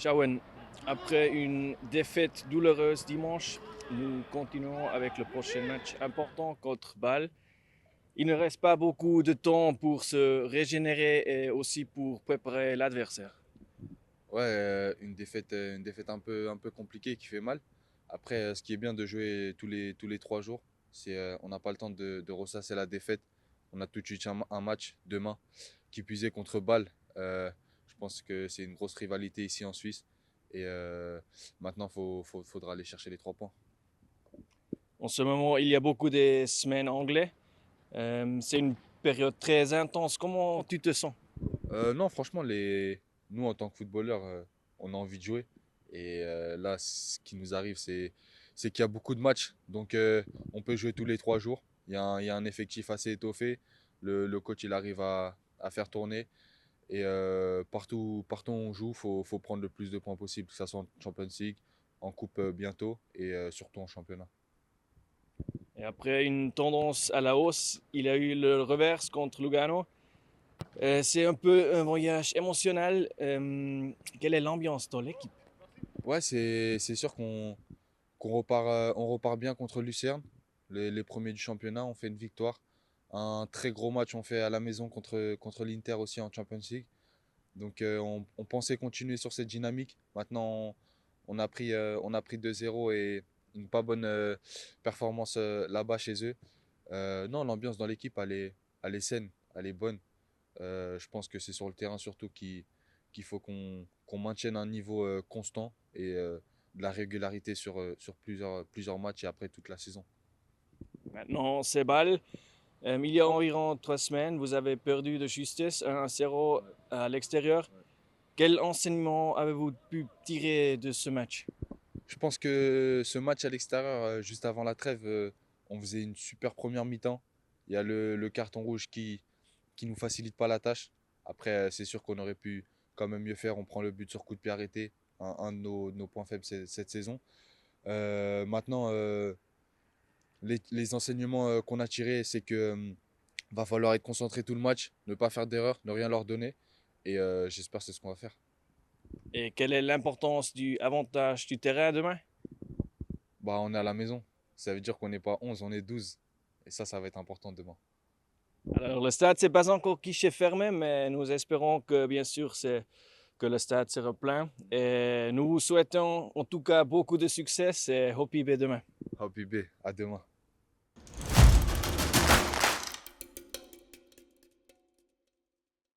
Shawen, après une défaite douloureuse dimanche, nous continuons avec le prochain match important contre Bâle. Il ne reste pas beaucoup de temps pour se régénérer et aussi pour préparer l'adversaire. Ouais, une défaite un peu compliquée qui fait mal. Après, ce qui est bien de jouer tous les 3 jours, c'est on n'a pas le temps de ressasser la défaite. On a tout de suite un match demain qui puisait contre Bâle. Je pense que c'est une grosse rivalité ici en Suisse. Et maintenant, faudra aller chercher les 3 points. En ce moment, il y a beaucoup de semaines anglais. C'est une période très intense. Comment tu te sens? Non, franchement, nous en tant que footballeurs, on a envie de jouer. Et là, ce qui nous arrive, c'est qu'il y a beaucoup de matchs. Donc, on peut jouer tous les 3 jours. Il y a un effectif assez étoffé. Le coach, il arrive à faire tourner. Et partout où on joue, faut prendre le plus de points possible, que ce soit en Champions League, en Coupe bientôt et surtout en championnat. Et après une tendance à la hausse, il y a eu le reverse contre Lugano. C'est un peu un voyage émotionnel. Quelle est l'ambiance dans l'équipe? Ouais, c'est sûr qu'on repart bien contre Lucerne. Les premiers du championnat, on fait une victoire. Un très gros match on fait à la maison contre l'Inter aussi en Champions League. Donc on pensait continuer sur cette dynamique. Maintenant, on a pris 2-0 et une pas bonne performance là-bas chez eux. Non, l'ambiance dans l'équipe, elle est saine, elle est bonne. Je pense que c'est sur le terrain surtout qu'il faut qu'on maintienne un niveau constant et de la régularité sur plusieurs matchs et après toute la saison. Maintenant, c'est balle. Il y a environ 3 semaines, vous avez perdu de justesse 1-0 Ouais, à l'extérieur. ouais. Quel enseignement avez-vous pu tirer de ce match? Je pense que ce match à l'extérieur, juste avant la trêve, on faisait une super première mi-temps. Il y a le carton rouge qui nous facilite pas la tâche. Après, c'est sûr qu'on aurait pu quand même mieux faire. On prend le but sur coup de pied arrêté, un de nos points faibles cette saison. Maintenant, les enseignements qu'on a tirés, c'est que va falloir être concentré tout le match, ne pas faire d'erreur, ne rien leur donner. Et j'espère que c'est ce qu'on va faire. Et quelle est l'importance du avantage du terrain demain? Bah, on est à la maison. Ça veut dire qu'on n'est pas 11, on est 12. Et ça va être important demain. Alors, le stade, c'est pas encore guichet fermé, mais nous espérons que, bien sûr, que le stade sera plein. Et nous vous souhaitons en tout cas beaucoup de succès et Hopi B demain. Happy B, à demain.